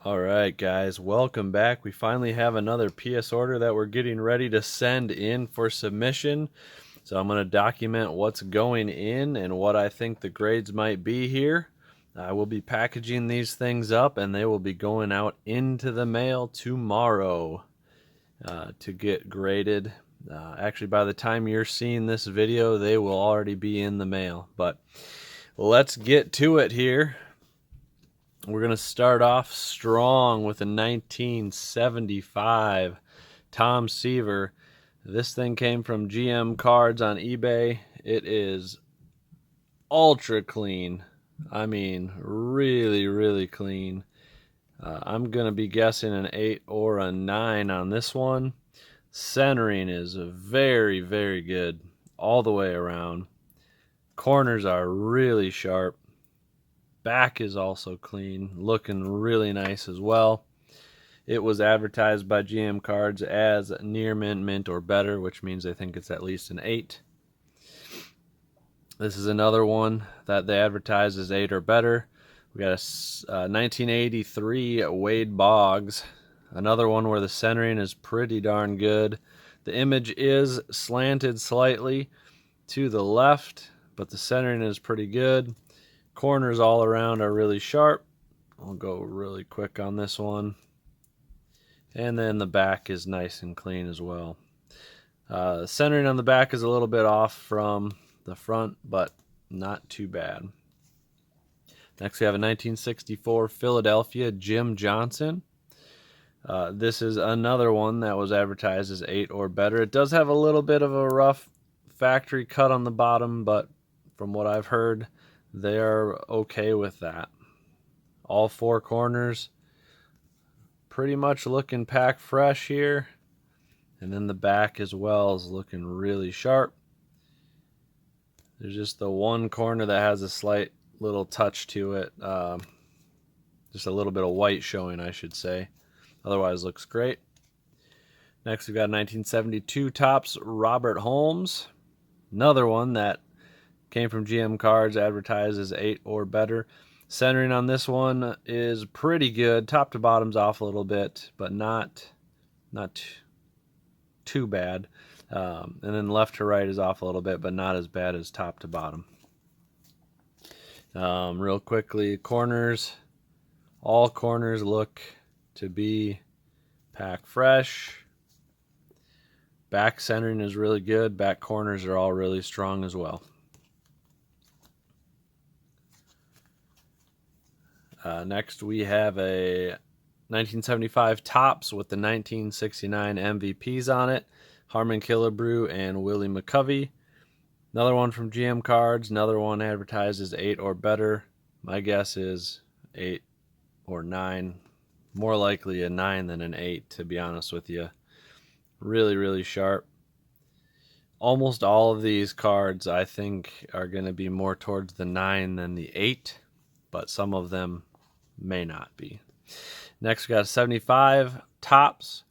All right, guys, welcome back. We finally have another PS order that we're getting ready to send in for submission. So I'm going to document what's going in and what I think the grades might be here. I will be packaging these things up and they will be going out into the mail tomorrow to get graded. Actually, by the time you're seeing this video, they will already be in the mail. But let's get to it here. We're going to start off strong with a 1975 Tom Seaver. This thing came from GM Cards on eBay. It is ultra clean. I mean, really, really clean. I'm going to be guessing an 8 or a 9 on this one. Centering is very, very good all the way around. Corners are really sharp. Back is also clean, looking really nice as well. It was advertised by GM Cards as near mint or better, which means I think it's at least an 8. This is another one that they advertise as 8 or better. We got a 1983 Wade Boggs, another one where the centering is pretty darn good. The image is slanted slightly to the left, but the centering is pretty good. Corners all around are really sharp. I'll go really quick on this one. And then the back is nice and clean as well. Centering on the back is a little bit off from the front, but not too bad. Next we have a 1964 Philadelphia Jim Johnson. This is another one that was advertised as 8 or better. It does have a little bit of a rough factory cut on the bottom, but from what I've heard, they are okay with that. All 4 corners pretty much looking pack fresh here. And then the back as well is looking really sharp. There's just the one corner that has a slight little touch to it. Just a little bit of white showing, I should say. Otherwise looks great. Next we've got 1972 Topps Robert Holmes. Another one that came from GM Cards, advertised as 8 or better. Centering on this one is pretty good. Top to bottom's off a little bit, but not too bad. And then left to right is off a little bit, but not as bad as top to bottom. Real quickly, corners. All corners look to be pack fresh. Back centering is really good. Back corners are all really strong as well. Next, we have a 1975 Topps with the 1969 MVPs on it. Harmon Killebrew and Willie McCovey. Another one from GM Cards. Another one advertised as 8 or better. My guess is 8 or 9. More likely a 9 than an 8, to be honest with you. Really, really sharp. Almost all of these cards, I think, are going to be more towards the 9 than the 8, but some of them may not be. Next, we got a 75 Topps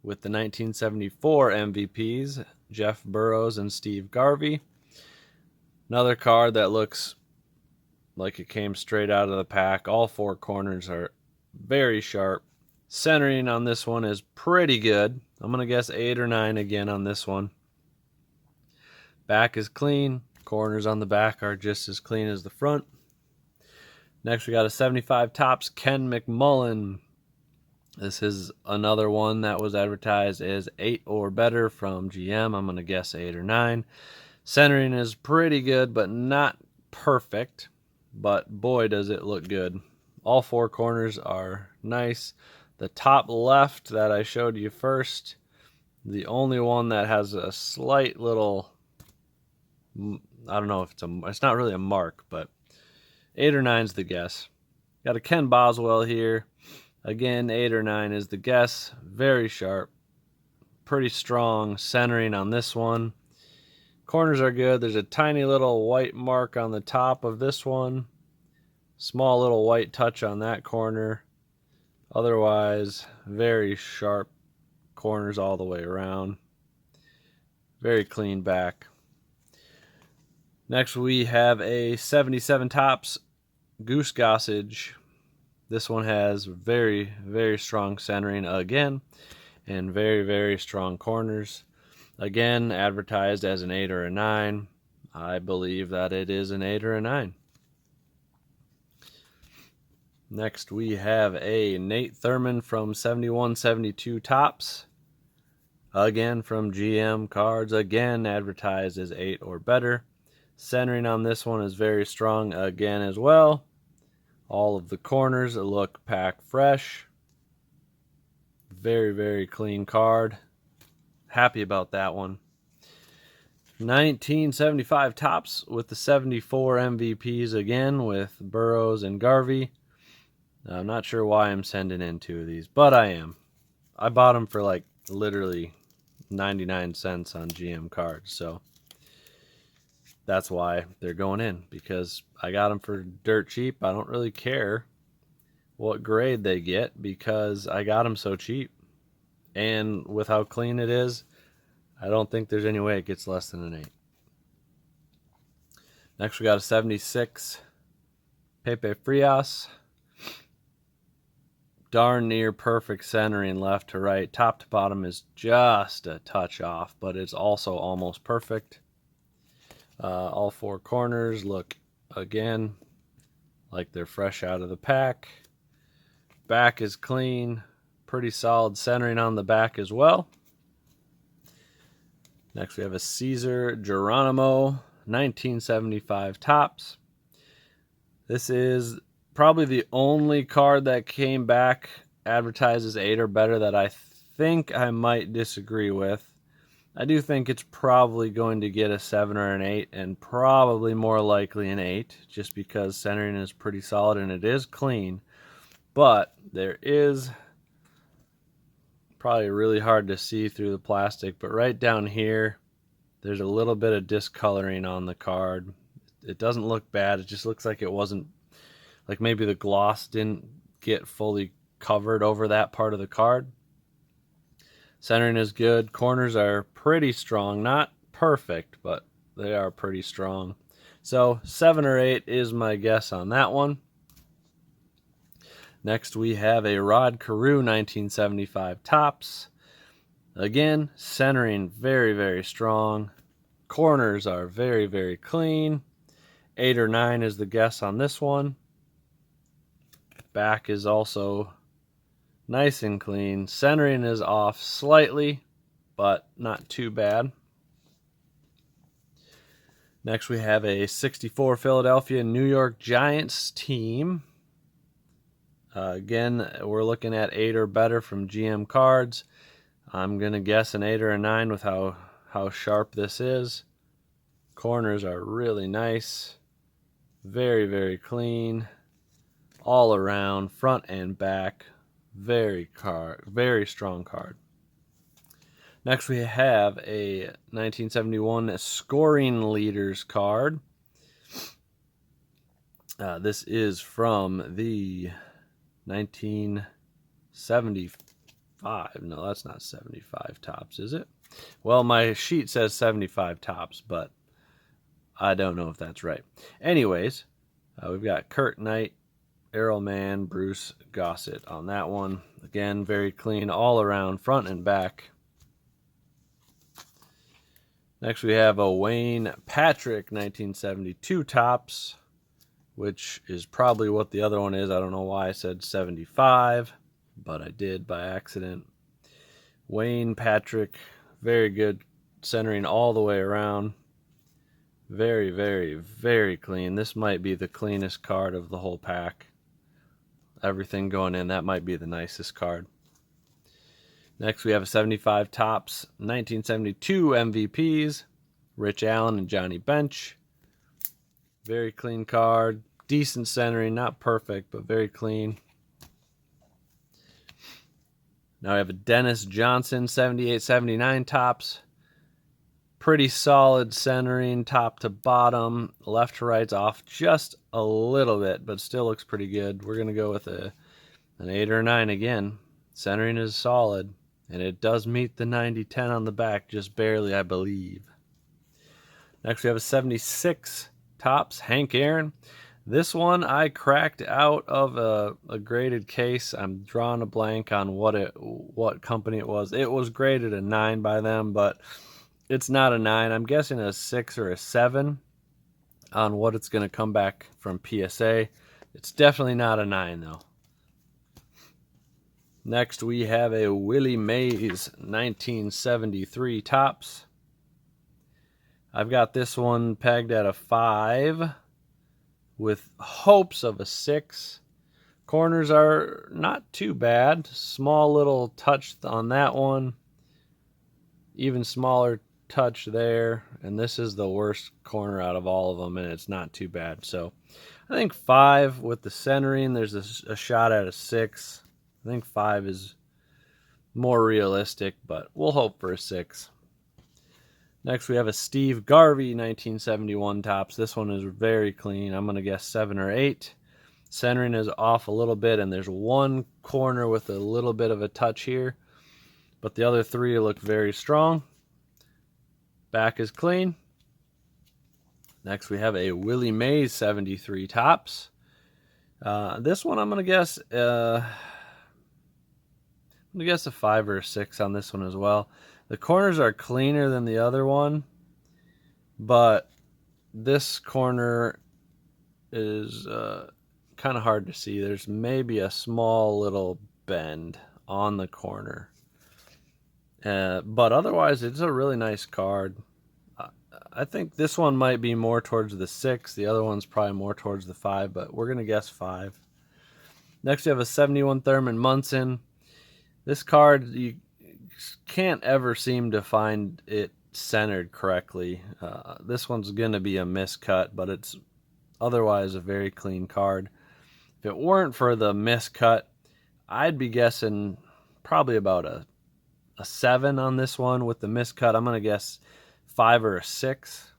with the 1974 MVPs, Jeff Burroughs and Steve Garvey. Another card that looks like it came straight out of the pack. All 4 corners are very sharp. Centering on this one is pretty good. I'm going to guess 8 or 9 again on this one. Back is clean. Corners on the back are just as clean as the front. Next, we got a 75 Topps Ken McMullen. This is another one that was advertised as 8 or better from GM. I'm going to guess 8 or 9. Centering is pretty good, but not perfect. But boy, does it look good. All 4 corners are nice. The top left that I showed you first, the only one that has a slight little, I don't know if it's not really a mark, but 8 or 9 is the guess. Got a Ken Boswell here. Again, 8 or 9 is the guess. Very sharp. Pretty strong centering on this one. Corners are good. There's a tiny little white mark on the top of this one. Small little white touch on that corner. Otherwise, very sharp corners all the way around. Very clean back. Next, we have a 77 Topps Goose Gossage. This one has very, very strong centering again, and very, very strong corners. Again, advertised as an 8 or a 9. I believe that it is an 8 or a 9. Next, we have a Nate Thurman from 71-72 Topps. Again, from GM Cards. Again, advertised as 8 or better. Centering on this one is very strong again as well. All of the corners look pack fresh. Very, very clean card. Happy about that one. 1975 Topps with the 74 MVPs again with Burrows and Garvey. I'm not sure why I'm sending in 2 of these, but I am. I bought them for like literally 99 cents on GM Cards, so that's why they're going in, because I got them for dirt cheap. I don't really care what grade they get because I got them so cheap. And with how clean it is, I don't think there's any way it gets less than an 8. Next, we got a 76 Pepe Frias. Darn near perfect centering left to right. Top to bottom is just a touch off, but it's also almost perfect. All 4 corners look, again, like they're fresh out of the pack. Back is clean. Pretty solid centering on the back as well. Next, we have a Caesar Geronimo 1975 Topps. This is probably the only card that came back advertised as 8 or better that I think I might disagree with. I do think it's probably going to get a 7 or an 8, and probably more likely an 8, just because centering is pretty solid and it is clean. But there is probably really hard to see through the plastic, but right down here there's a little bit of discoloring on the card. It doesn't look bad. It just looks like it wasn't, like maybe the gloss didn't get fully covered over that part of the card. Centering is good. Corners are pretty strong. Not perfect, but they are pretty strong. So 7 or 8 is my guess on that one. Next, we have a Rod Carew 1975 Topps. Again, centering very, very strong. Corners are very, very clean. 8 or 9 is the guess on this one. Back is also nice and clean. Centering is off slightly, but not too bad. Next, we have a 64 Philadelphia New York Giants team. Again, we're looking at 8 or better from GM Cards. I'm going to guess an 8 or a 9 with how sharp this is. Corners are really nice. Very, very clean. All around, front and back. Very strong card. Next, we have a 1971 Scoring Leaders card. This is from the 1975. No, that's not 75 Topps, is it? Well, my sheet says 75 Topps, but I don't know if that's right. Anyways, we've got Kurt Knight, Errol Mann, Bruce Gossett on that one. Again, very clean all around, front and back. Next, we have a Wayne Patrick 1972 Topps, which is probably what the other one is. I don't know why I said 75, but I did by accident. Wayne Patrick, very good centering all the way around. Very, very, very clean. This might be the cleanest card of the whole pack. Everything going in, that might be the nicest card. Next, we have a 75 Topps 1972 MVPs, Rich Allen and Johnny Bench. Very clean card. Decent centering, not perfect, but very clean. Now we have a Dennis Johnson 78-79 Topps. Pretty solid centering, top to bottom. Left to right's off just a little bit, but still looks pretty good. We're going to go with an 8 or 9 again. Centering is solid, and it does meet the 90-10 on the back, just barely, I believe. Next, we have a 76 Topps Hank Aaron. This one I cracked out of a graded case. I'm drawing a blank on what company it was. It was graded a 9 by them, but it's not a 9. I'm guessing a 6 or a 7 on what it's going to come back from PSA. It's definitely not a 9 though. Next we have a Willie Mays 1973 Topps. I've got this one pegged at a 5 with hopes of a 6. Corners are not too bad. Small little touch on that one. Even smaller touch there. And this is the worst corner out of all of them, and it's not too bad. So I think 5 with the centering. There's a shot at a 6. I think 5 is more realistic, but we'll hope for a 6. Next, we have a Steve Garvey 1971 Topps. This one is very clean. I'm going to guess 7 or 8. Centering is off a little bit, and there's one corner with a little bit of a touch here, but the other 3 look very strong. Back is clean. Next, we have a Willie Mays 73 Topps. This one, I'm going to guess a 5 or a 6 on this one as well. The corners are cleaner than the other one, but this corner is kind of hard to see. There's maybe a small little bend on the corner. But otherwise, it's a really nice card. I think this one might be more towards the 6. The other one's probably more towards the 5, but we're going to guess 5. Next, we have a 71 Thurman Munson. This card, you can't ever seem to find it centered correctly. This one's going to be a miscut, but it's otherwise a very clean card. If it weren't for the miscut, I'd be guessing probably about a 7 on this one. With the miscut, I'm going to guess 5 or a 6.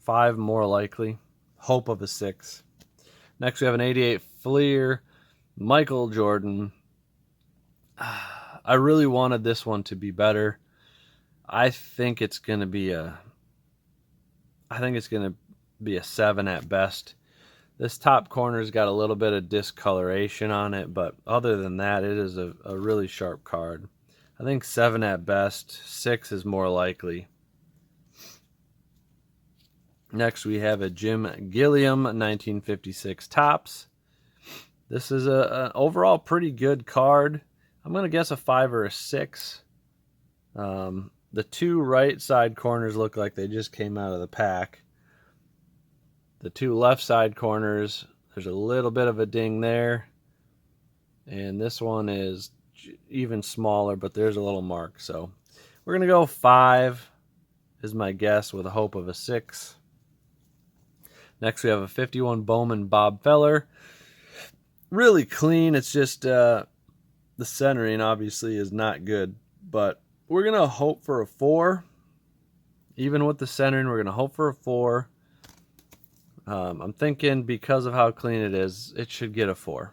5 more likely. Hope of a 6. Next, we have an 88 Fleer Michael Jordan. I really wanted this one to be better. I think it's going to be a 7 at best. This top corner's got a little bit of discoloration on it, but other than that, it is a really sharp card. I think 7 at best. 6 is more likely. Next, we have a Jim Gilliam 1956 Topps. This is an overall pretty good card. I'm going to guess a 5 or a 6. The 2 right side corners look like they just came out of the pack. The 2 left side corners, there's a little bit of a ding there. And this one is even smaller, but there's a little mark. So we're going to go 5 is my guess with a hope of a 6. Next, we have a 51 Bowman Bob Feller. Really clean. It's just the centering obviously is not good, but we're going to hope for a 4. Even with the centering, we're going to hope for a 4. I'm thinking because of how clean it is, it should get a 4.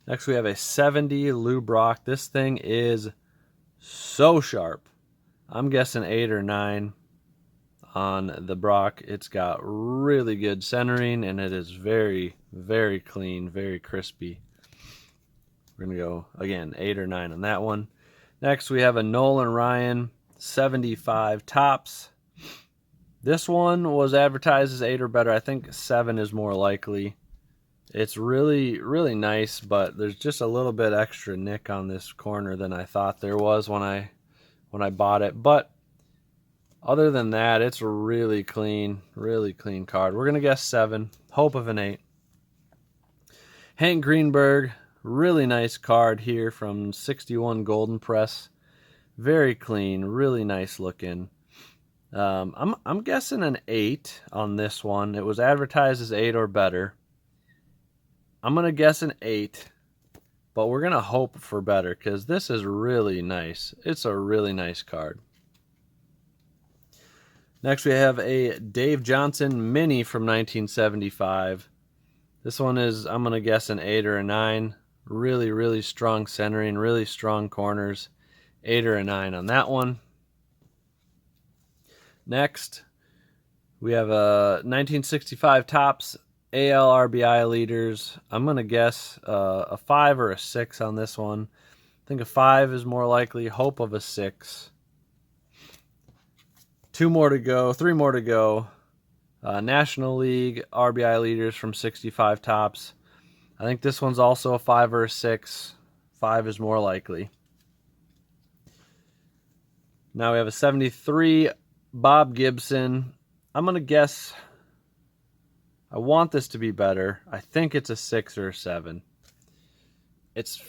Next, we have a 70 Lou Brock. This thing is so sharp. I'm guessing 8 or 9 on the Brock. It's got really good centering, and it is very, very clean, very crispy. We're going to go, again, 8 or 9 on that one. Next, we have a Nolan Ryan 75 Topps. This one was advertised as 8 or better. I think 7 is more likely. It's really, really nice, but there's just a little bit extra nick on this corner than I thought there was when I bought it. But other than that, it's a really clean card. We're going to guess 7. Hope of an 8. Hank Greenberg, really nice card here from 61 Golden Press. Very clean, really nice looking. I'm guessing an 8 on this one. It was advertised as 8 or better. I'm going to guess an 8, but we're going to hope for better because this is really nice. It's a really nice card. Next, we have a Dave Johnson Mini from 1975. This one is, I'm going to guess, an 8 or a 9. Really, really strong centering, really strong corners. 8 or a 9 on that one. Next, we have a 1965 Topps AL RBI leaders, I'm going to guess a 5 or a 6 on this one. I think a 5 is more likely, hope of a 6. 2 more to go, 3 more to go. National League RBI leaders from 65 tops. I think this one's also a 5 or a 6. 5 is more likely. Now we have a 73 Bob Gibson. I'm going to guess, I want this to be better. I think it's a 6 or a 7. It's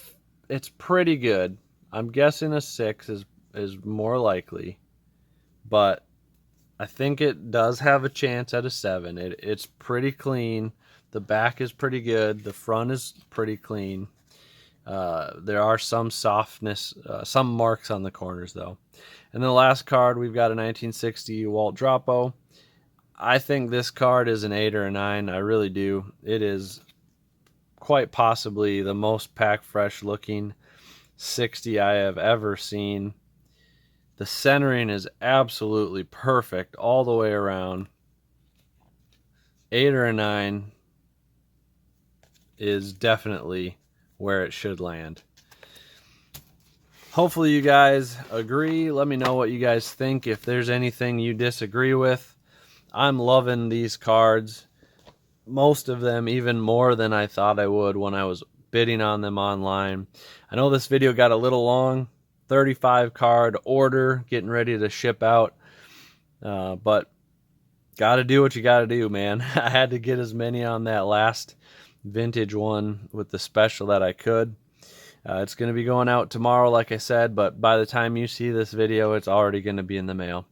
pretty good. I'm guessing a 6 is more likely, but I think it does have a chance at a 7. It's pretty clean. The back is pretty good. The front is pretty clean. There are some softness, some marks on the corners though. And the last card, we've got a 1960 Walt Dropo. I think this card is an 8 or a 9. I really do. It is quite possibly the most pack fresh looking 60 I have ever seen. The centering is absolutely perfect all the way around. 8 or a 9 is definitely where it should land. Hopefully you guys agree. Let me know what you guys think. If there's anything you disagree with, I'm loving these cards. Most of them even more than I thought I would when I was bidding on them online. I know this video got a little long. 35 card order, getting ready to ship out. But got to do what you got to do, man. I had to get as many on that last vintage one with the special that I could. It's going to be going out tomorrow, like I said, but by the time you see this video, it's already going to be in the mail.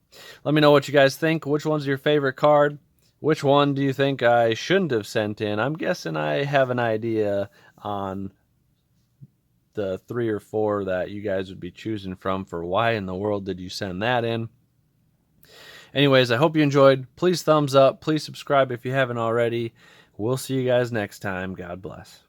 Let me know what you guys think. Which one's your favorite card? Which one do you think I shouldn't have sent in? I'm guessing I have an idea on the 3 or 4 that you guys would be choosing from for why in the world did you send that in. Anyways, I hope you enjoyed. Please thumbs up. Please subscribe if you haven't already. We'll see you guys next time. God bless.